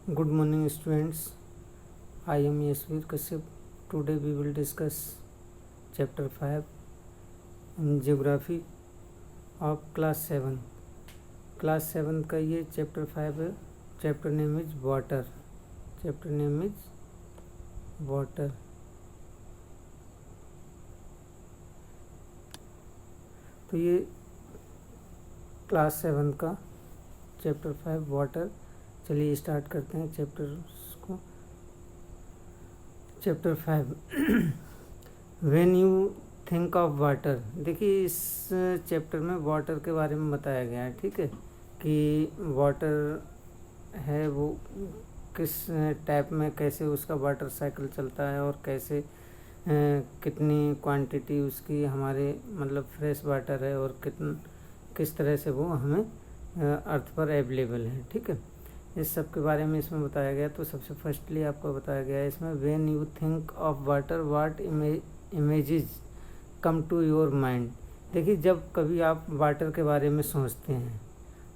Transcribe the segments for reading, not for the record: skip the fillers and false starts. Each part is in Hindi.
Good morning, students. I am Yasveer Kashyap. Today we will discuss Chapter 5 in Geography of Class 7. Class 7 का ये Chapter 5 है. Chapter name is Water. Chapter name is Water. तो ये Class 7 का Chapter 5 Water. चलिए स्टार्ट करते हैं चैप्टर्स को. Chapter 5 when you think of water. देखिए इस चैप्टर में वाटर के बारे में बताया गया है. ठीक है कि वाटर है वो किस टाइप में, कैसे उसका वाटर साइकिल चलता है और कैसे कितनी क्वांटिटी उसकी हमारे मतलब फ्रेश वाटर है और किस तरह से वो हमें अर्थ पर अवेलेबल है. ठीक है, इस सब के बारे में इसमें बताया गया. तो सबसे फर्स्टली आपको बताया गया है इसमें when you think of water what images come to your mind. देखिए जब कभी आप वाटर के बारे में सोचते हैं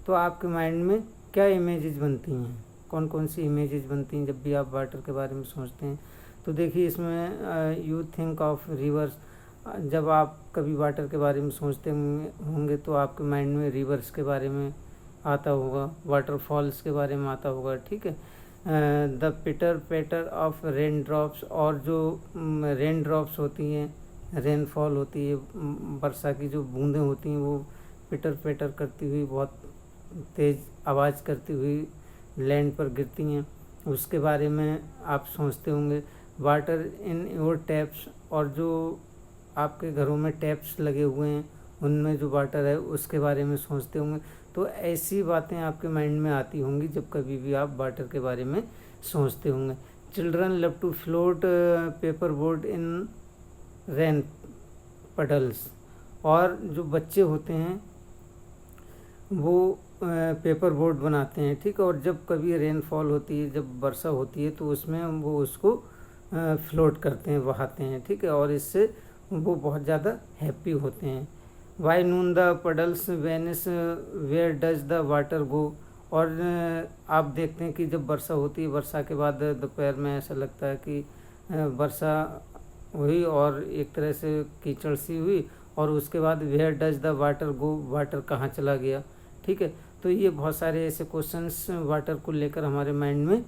तो आपके माइंड में क्या इमेजेस बनती हैं, कौन कौन सी इमेजेस बनती हैं जब भी आप वाटर के बारे में सोचते हैं. तो देखिए इसमें यू थिंक ऑफ रिवर्स. जब आप कभी वाटर के बारे में सोचते होंगे तो आपके माइंड में रिवर्स के बारे में आता होगा, वाटरफॉल्स के बारे में आता होगा. ठीक है, द पिटर पैटर ऑफ रेन ड्रॉप्स. और जो रेन ड्रॉप्स होती हैं, रेनफॉल होती है, वर्षा की जो बूंदें होती हैं वो पिटर पैटर करती हुई बहुत तेज़ आवाज़ करती हुई लैंड पर गिरती हैं, उसके बारे में आप सोचते होंगे. Water in your taps. और जो आपके घरों में टैप्स लगे हुए हैं उनमें जो वाटर है उसके बारे में सोचते होंगे. तो ऐसी बातें आपके माइंड में आती होंगी जब कभी भी आप वाटर के बारे में सोचते होंगे. Children love to float paper board in rain puddles. और जो बच्चे होते हैं वो पेपर बोर्ड बनाते हैं. ठीक है, और जब कभी रेनफॉल होती है, जब वर्षा होती है तो उसमें वो उसको फ्लोट करते हैं, बहाते हैं. ठीक है, और इससे वो बहुत ज़्यादा हैप्पी होते हैं. Why noon the puddles vanish where does the water go. और आप देखते हैं कि जब वर्षा होती है, वर्षा के बाद दोपहर में ऐसा लगता है कि वर्षा हुई और एक तरह से कीचड़ सी हुई और उसके बाद where does the water go, water कहाँ चला गया. ठीक है, तो ये बहुत सारे ऐसे क्वेश्चंस वाटर को लेकर हमारे माइंड में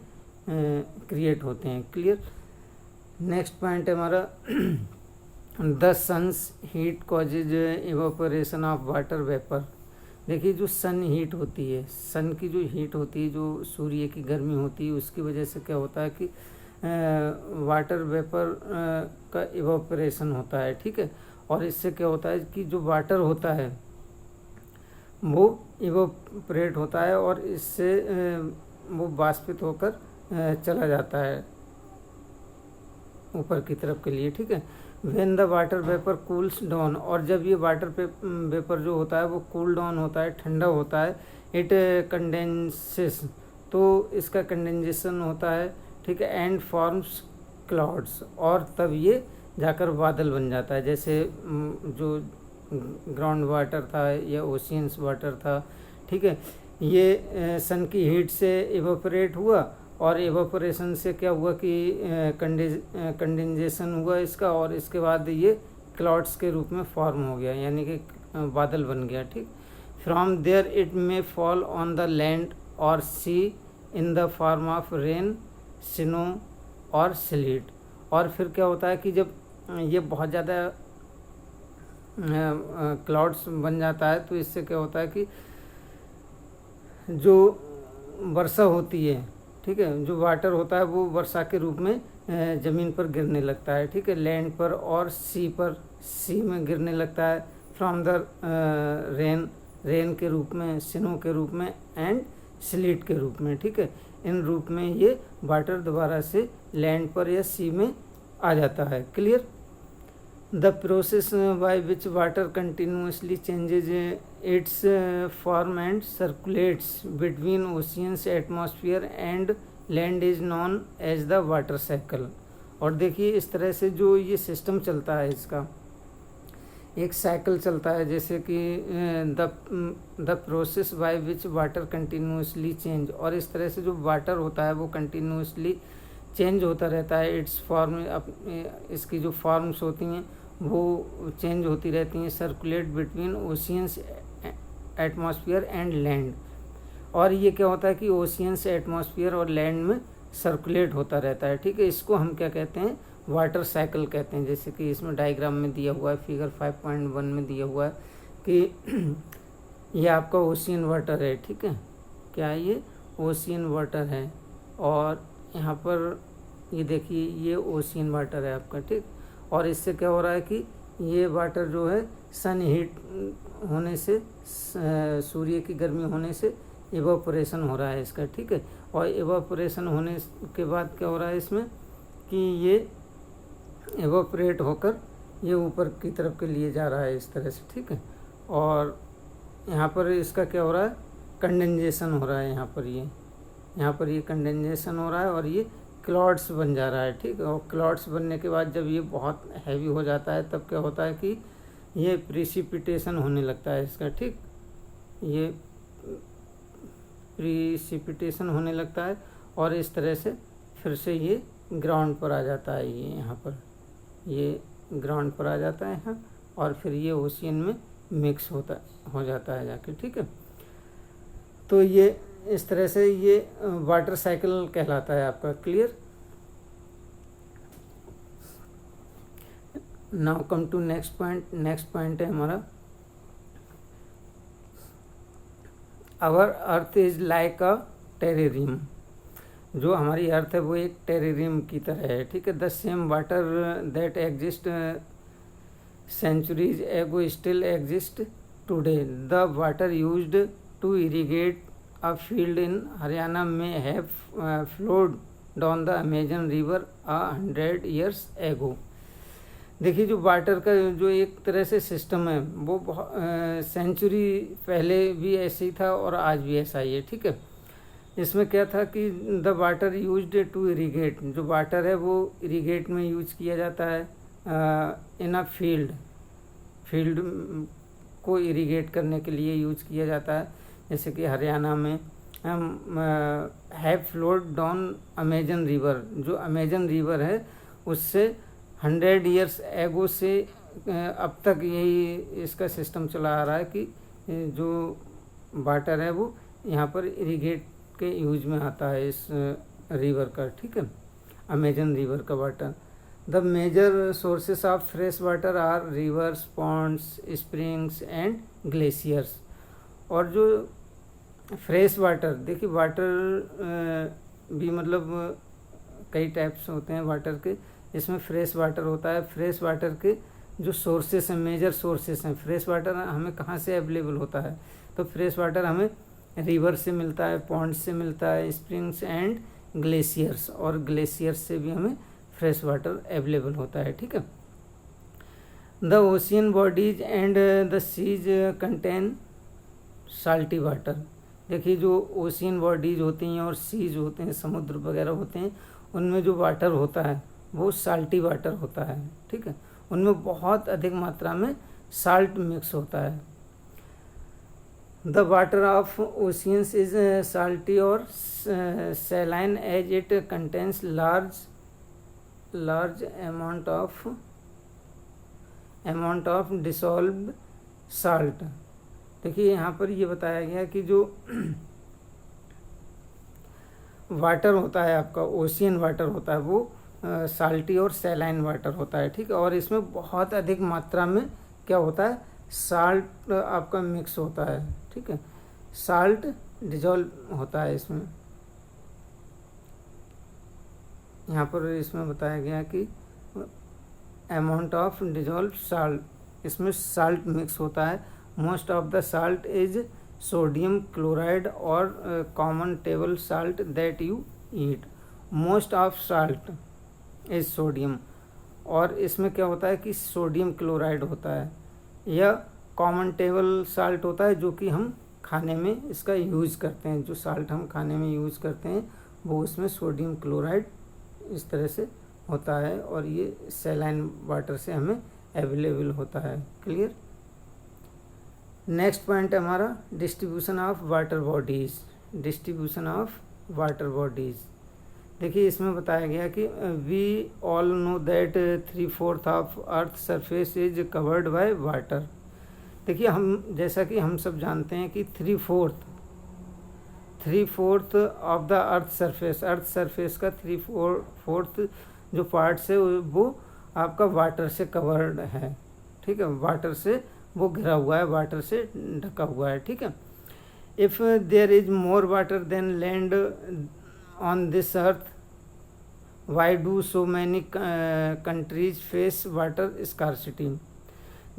क्रिएट होते हैं. क्लियर. नेक्स्ट पॉइंट है हमारा the sun's heat causes evaporation of water vapour. देखिए जो सन हीट होती है, सन की जो हीट होती है, जो सूर्य की गर्मी होती है, उसकी वजह से क्या होता है कि वाटर वेपर का इवापोरेशन होता है. ठीक है, और इससे क्या होता है कि जो वाटर होता है वो इवापोरेट होता है और इससे वो वाष्पित होकर चला जाता है ऊपर की तरफ के लिए. ठीक है, when the water vapour cools down. और जब ये वाटर वेपर जो होता है वो कूल डाउन होता है, ठंडा होता है, इट कंडेंसेस. तो इसका कंडेंसेशन होता है. ठीक है, एंड फॉर्म्स क्लाउड्स. और तब ये जाकर बादल बन जाता है. जैसे जो ग्राउंड वाटर था या ओशियंस वाटर था. ठीक है, ये सन की हीट से इवापोरेट हुआ और एवापोरेशन से क्या हुआ कि कंडेंसेशन हुआ इसका, और इसके बाद ये क्लाउड्स के रूप में फॉर्म हो गया, यानी कि बादल बन गया. ठीक, from there it may fall on the land और see in the form of rain, snow और स्लीट. और फिर क्या होता है कि जब ये बहुत ज़्यादा क्लाउड्स बन जाता है तो इससे क्या होता है कि जो वर्षा होती है, ठीक है, जो वाटर होता है वो वर्षा के रूप में ज़मीन पर गिरने लगता है. ठीक है, लैंड पर और सी में गिरने लगता है. फ्रॉम द रेन के रूप में, स्नो के रूप में एंड स्लीट के रूप में. ठीक है, इन रूप में ये वाटर दोबारा से लैंड पर या सी में आ जाता है. Clear. The process by which water continuously changes its form and circulates between oceans atmosphere and land is known as the water cycle. और देखिए इस तरह से जो ये सिस्टम चलता है इसका, एक साइकिल चलता है, जैसे कि the process by which water continuously change, और इस तरह से जो वाटर होता है वो कंटिन्यूसली चेंज होता रहता है। इट्स फॉर्म, इसकी जो फॉर्म्स होती हैं वो चेंज होती रहती हैं। Circulate between oceans, atmosphere and land, और ये क्या होता है कि ओशियंस, एटमॉस्फेयर और लैंड में सर्कुलेट होता रहता है, ठीक है। इसको हम क्या कहते हैं, वाटर साइकिल कहते हैं। जैसे कि इसमें डायग्राम में दिया हुआ है, फिगर 5.1 में दिया हुआ है कि ये आपका ओशियन वाटर है, ठीक है। क्या ये ओशियन वाटर है, और यहाँ पर ये देखिए ये ओशियन वाटर है आपका, ठीक। और इससे क्या हो रहा है कि ये वाटर जो है सन हीट होने से, सूर्य की गर्मी होने से इवापोरेशन हो रहा है इसका, ठीक है। और इवापोरेशन होने के बाद क्या हो रहा है इसमें कि ये इवापोरेट होकर ये ऊपर की तरफ के लिए जा रहा है इस तरह से, ठीक है। और यहाँ पर इसका क्या हो रहा है, कंडेंसेशन हो रहा है। यहाँ पर ये कंडेंसेशन हो रहा है और ये क्लाउड्स बन जा रहा है, ठीक है। और क्लाउड्स बनने के बाद जब ये बहुत हैवी हो जाता है तब क्या होता है कि ये प्रिसिपिटेशन होने लगता है इसका, ठीक। ये प्रिसिपिटेशन होने लगता है और इस तरह से फिर से ये ग्राउंड पर आ जाता है। ये यहाँ पर ये ग्राउंड पर आ जाता है यहाँ, और फिर ये ओशियन में मिक्स हो जाता है जाके, ठीक है। तो ये इस तरह से ये वाटर साइकिल कहलाता है आपका। Clear. Now come to next point. Next point है हमारा, our earth is like a terrarium. जो हमारी अर्थ है वो एक टेरेरियम की तरह है, ठीक है। The same water that exist centuries ago still exist today. The water used to irrigate a field in Haryana may have flowed down the Amazon river 100 years ago. देखिए जो वाटर का जो एक तरह से सिस्टम है वो सेंचुरी पहले भी ऐसे ही था और आज भी ऐसा ही है, ठीक है। इसमें क्या था कि the water used to irrigate, जो वाटर है वो इरीगेट में यूज किया जाता है। इन अ फील्ड को इरीगेट करने के लिए यूज किया जाता है। जैसे कि हरियाणा में have flowed down Amazon river, जो अमेजन रिवर है उससे 100 ईयर्स एगो से अब तक यही इसका सिस्टम चला आ रहा है कि जो वाटर है वो यहाँ पर इरीगेट के यूज में आता है इस रिवर का, ठीक है, अमेजन रिवर का water. The major sources of fresh water are rivers, ponds, springs and glaciers. और जो फ्रेश वाटर, देखिए वाटर भी मतलब कई टाइप्स होते हैं वाटर के। इसमें फ्रेश वाटर होता है। फ्रेश वाटर के जो सोर्सेस हैं, मेजर सोर्सेस हैं, फ्रेश वाटर हमें कहाँ से अवेलेबल होता है, तो फ्रेश वाटर हमें रिवर से मिलता है, पॉन्ड से मिलता है, स्प्रिंग्स एंड ग्लेशियर्स, और ग्लेशियर्स से भी हमें फ्रेश वाटर अवेलेबल होता है, ठीक है। The ocean bodies and the seas contain salty water. देखिए जो ओशियन बॉडीज होती हैं और सीज होते हैं, समुद्र वगैरह होते हैं, उनमें जो वाटर होता है वो साल्टी वाटर होता है, ठीक है। उनमें बहुत अधिक मात्रा में साल्ट मिक्स होता है। The water of oceans is salty और saline as it contains large amount of dissolved salt। देखिए यहाँ पर ये बताया गया कि जो वाटर होता है आपका, ओशियन वाटर होता है वो साल्टी और सैलाइन वाटर होता है, ठीक है। और इसमें बहुत अधिक मात्रा में क्या होता है, साल्ट आपका मिक्स होता है, ठीक है। साल्ट डिजॉल्व होता है इसमें। यहाँ पर इसमें बताया गया कि अमाउंट ऑफ डिजॉल्व साल्ट, इसमें साल्ट मिक्स होता है। Most of the salt is sodium chloride और common table salt that you eat. Most of salt is sodium, और इसमें क्या होता है कि सोडियम क्लोराइड होता है, या कॉमन टेबल साल्ट होता है जो कि हम खाने में इसका यूज़ करते हैं। जो साल्ट हम खाने में यूज़ करते हैं वो उसमें सोडियम क्लोराइड इस तरह से होता है, और ये सैलाइन वाटर से हमें अवेलेबल होता है। क्लियर। नेक्स्ट पॉइंट है हमारा distribution of water bodies. Distribution of water bodies, देखिए इसमें बताया गया कि we all know that 3/4 of earth surface is covered by water. देखिए हम जैसा कि हम सब जानते हैं कि 3/4 ऑफ द अर्थ सरफेस का 3/4 जो पार्ट्स है वो आपका वाटर से कवर्ड है। ठीक है, वाटर से वो घिरा हुआ है, वाटर से ढका हुआ है। ठीक है। If there is more water than land on this earth, why do so many countries face water scarcity.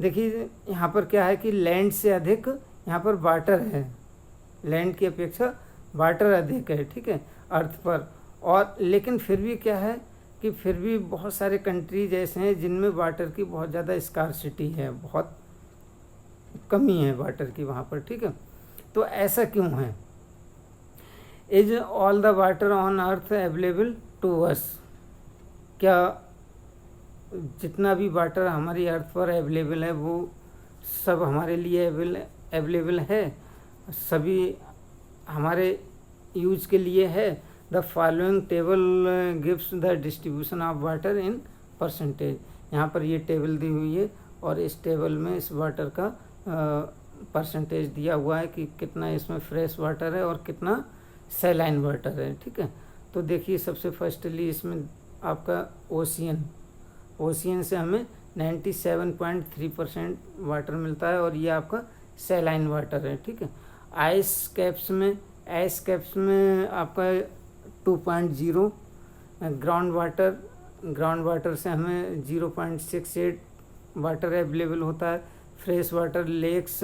देखिए यहाँ पर क्या है कि लैंड से अधिक यहाँ पर वाटर है, लैंड की अपेक्षा वाटर अधिक है। ठीक है, अर्थ पर। और लेकिन फिर भी क्या है कि फिर भी बहुत सारे कंट्रीज ऐसे हैं जिनमें वाटर की बहुत ज़्यादा स्कार्सिटी है, बहुत कमी है वाटर की वहाँ पर। ठीक है, तो ऐसा क्यों है? Is all the water on earth available to us. क्या जितना भी वाटर हमारी अर्थ पर अवेलेबल है वो सब हमारे लिए अवेलेबल है, सभी हमारे यूज के लिए है? The following table gives the distribution of water in percentage. यहाँ पर ये टेबल दी हुई है और इस टेबल में इस वाटर का परसेंटेज दिया हुआ है कि कितना इसमें फ्रेश वाटर है और कितना सैलाइन वाटर है। ठीक है, तो देखिए सबसे फर्स्टली इसमें आपका ओशियन से हमें 97.3% वाटर मिलता है और ये आपका सैलाइन वाटर है। ठीक है, आइस कैप्स में आपका 2.0, ग्राउंड वाटर से हमें 0.68 वाटर अवेलेबल होता है। Fresh water lakes,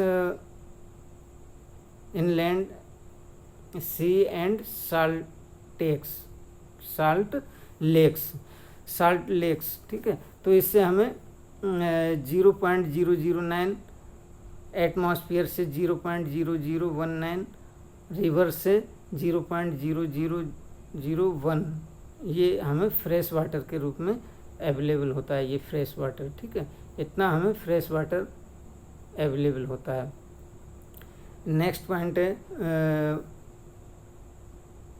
inland sea and salt lakes. ठीक है, तो इससे हमें 0.009 एटमॉस्फेयर से 0.0019, रिवर से 0.0001 ये हमें फ्रेश वाटर के रूप में अवेलेबल होता है, ये फ्रेश वाटर। ठीक है, इतना हमें फ्रेश वाटर अवेलेबल होता है। नेक्स्ट पॉइंट है,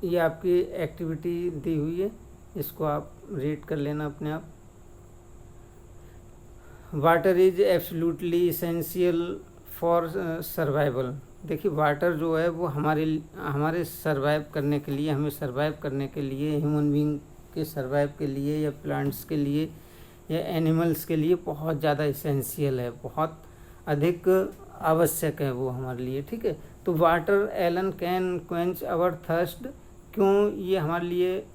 ये आपकी एक्टिविटी दी हुई है, इसको आप रीड कर लेना अपने आप। Water is absolutely essential for survival. देखिए वाटर जो है वो हमारे सर्वाइव करने के लिए, हमें सर्वाइव करने के लिए, ह्यूमन बीइंग के सर्वाइव के लिए या प्लांट्स के लिए या एनिमल्स के लिए बहुत ज़्यादा इसेंशियल है, बहुत अधिक आवश्यक है वो हमारे लिए। ठीक है, तो water alone can quench our thirst. क्यों ये हमारे लिए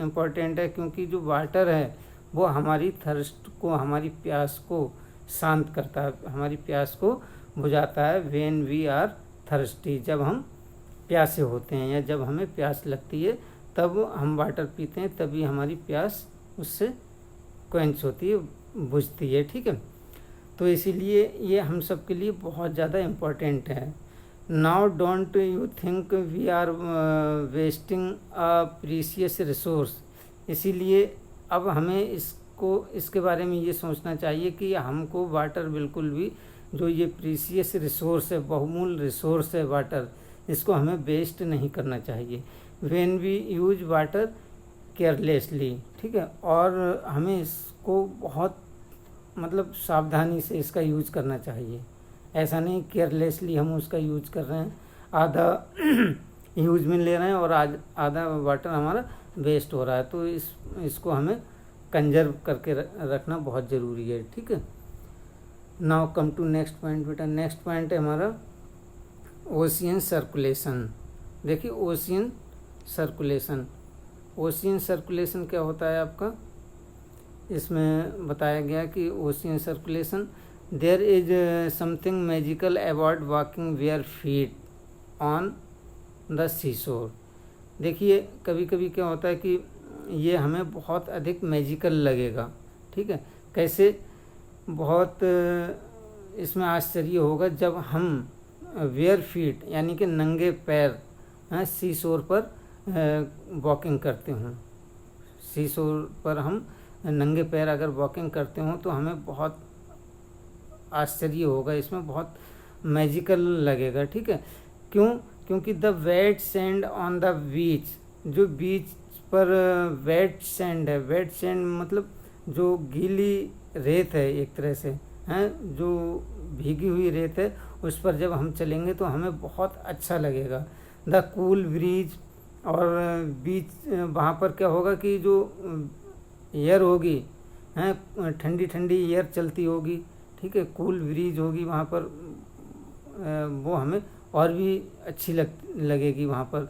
इम्पोर्टेंट है? क्योंकि जो वाटर है वो हमारी थर्स्ट को, हमारी प्यास को शांत करता है, हमारी प्यास को बुझाता है। व्हेन वी आर थर्स्टी, जब हम प्यासे होते हैं या जब हमें प्यास लगती है तब हम वाटर पीते हैं, तभी हमारी प्यास उससे क्वेंच होती है, बुझती है। ठीक है, तो इसीलिए ये हम सब के लिए बहुत ज़्यादा इम्पोर्टेंट है। Now don't you think we are wasting a precious resource. इसीलिए अब हमें इसके बारे में ये सोचना चाहिए कि हमको वाटर बिल्कुल भी, जो ये प्रीशियस रिसोर्स है, बहुमूल्य रिसोर्स है वाटर, इसको हमें वेस्ट नहीं करना चाहिए। When we use water carelessly. ठीक है, और हमें इसको बहुत मतलब सावधानी से इसका यूज करना चाहिए। ऐसा नहीं केयरलेसली हम उसका यूज कर रहे हैं, आधा यूज में ले रहे हैं और आधा वाटर हमारा वेस्ट हो रहा है। तो इसको हमें कंजर्व करके रखना बहुत ज़रूरी है। ठीक है, now come to next point बेटा। नेक्स्ट पॉइंट है हमारा ओशियन सर्कुलेशन। देखिए ओशियन सर्कुलेशन क्या होता है आपका? इसमें बताया गया कि ocean circulation, there is something magical about walking bare feet on the seashore. देखिए कभी कभी क्या होता है कि ये हमें बहुत अधिक मैजिकल लगेगा। ठीक है, कैसे? बहुत इसमें आश्चर्य होगा जब हम वेयर फीट यानी कि नंगे पैर सीशोर पर वॉकिंग करते हों। सीशोर पर हम नंगे पैर अगर वॉकिंग करते हों तो हमें बहुत आश्चर्य होगा, इसमें बहुत मैजिकल लगेगा, ठीक है। क्यों? क्योंकि the wet sand on the beach, जो बीच पर वेट सैंड है, वेट सैंड मतलब जो गीली रेत है एक तरह से, हैं, जो भीगी हुई रेत है, उस पर जब हम चलेंगे तो हमें बहुत अच्छा लगेगा। द कूल ब्रीज, और बीच वहाँ पर क्या होगा कि जो एयर होगी, हैं, ठंडी ठंडी एयर चलती होगी, ठीक है, कूल ब्रीज होगी वहाँ पर, वो हमें और भी अच्छी लगेगी वहाँ पर।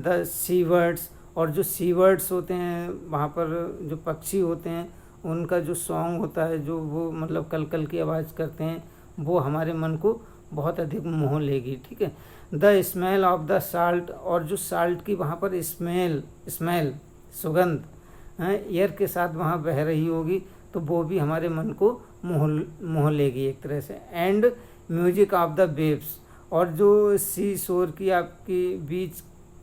द सी बर्ड्स, और जो सी बर्ड्स होते हैं वहाँ पर, जो पक्षी होते हैं, उनका जो सॉन्ग होता है, जो वो मतलब कल कल की आवाज़ करते हैं, वो हमारे मन को बहुत अधिक मोह लेगी, ठीक है। The smell of the salt, और जो साल्ट की वहाँ पर स्मेल सुगंध एयर के साथ वहाँ बह रही होगी, तो वो भी हमारे मन को मोह लेगी एक तरह से। And music of the waves, और जो सी शोर की आपकी बीच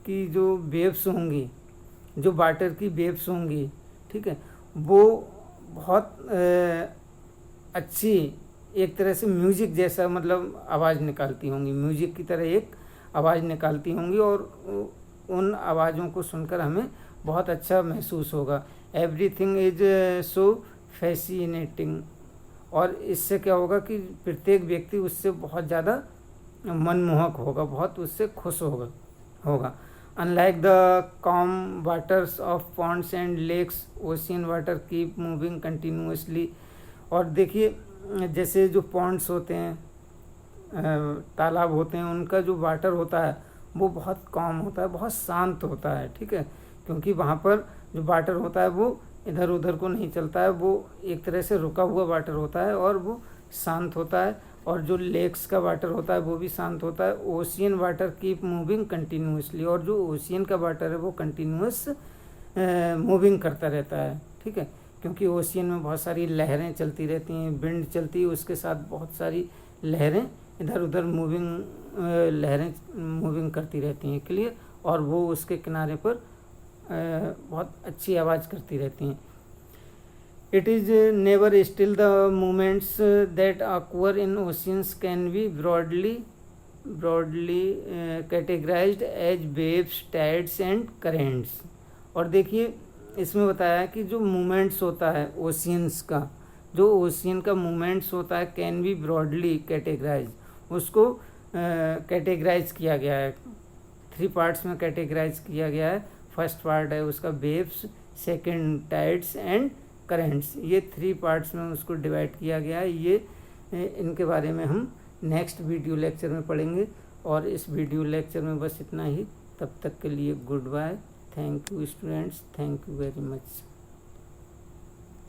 की जो वेव्स होंगी, जो वाटर की वेव्स होंगी, ठीक है, वो बहुत अच्छी एक तरह से म्यूजिक जैसा मतलब आवाज़ निकालती होंगी, म्यूजिक की तरह एक आवाज़ निकालती होंगी, और उन आवाज़ों को सुनकर हमें बहुत अच्छा महसूस होगा। एवरीथिंग इज सो फैसिनेटिंग, और इससे क्या होगा कि प्रत्येक व्यक्ति उससे बहुत ज़्यादा मनमोहक होगा, बहुत उससे खुश होगा। Unlike the calm waters of ponds and lakes, ocean water keep moving continuously. और देखिए, जैसे जो पॉन्ड्स होते हैं, तालाब होते हैं, उनका जो वाटर होता है वो बहुत कॉम होता है, बहुत शांत होता है, ठीक है, क्योंकि वहाँ पर जो वाटर होता है वो इधर उधर को नहीं चलता है, वो एक तरह से रुका हुआ वाटर होता है और वो शांत होता है। और जो लेक्स का वाटर होता है वो भी शांत होता है। Ocean water keep moving continuously, और जो ओशियन का वाटर है वो कंटिन्यूस मूविंग करता रहता है, ठीक है, क्योंकि ओशियन में बहुत सारी लहरें चलती रहती हैं, विंड चलती है, उसके साथ बहुत सारी लहरें इधर उधर लहरें मूविंग करती रहती हैं, क्लियर, और वो उसके किनारे पर बहुत अच्छी आवाज़ करती रहती हैं। It is never still. The movements that occur in oceans can be broadly categorized as waves, tides and currents. और देखिए, इसमें बताया है कि जो मूवमेंट्स होता है ओशियंस का, जो ओशियन का मूवमेंट्स होता है, कैन बी ब्रॉडली कैटेगराइज, उसको कैटेगराइज किया गया है, 3 पार्ट्स में कैटेगराइज किया गया है। फर्स्ट पार्ट है उसका waves, second tides and currents, ये 3 पार्ट्स में उसको डिवाइड किया गया है। ये इनके बारे में हम नेक्स्ट वीडियो लेक्चर में पढ़ेंगे, और इस वीडियो लेक्चर में बस इतना ही। तब तक के लिए good bye, thank you students, thank you very much.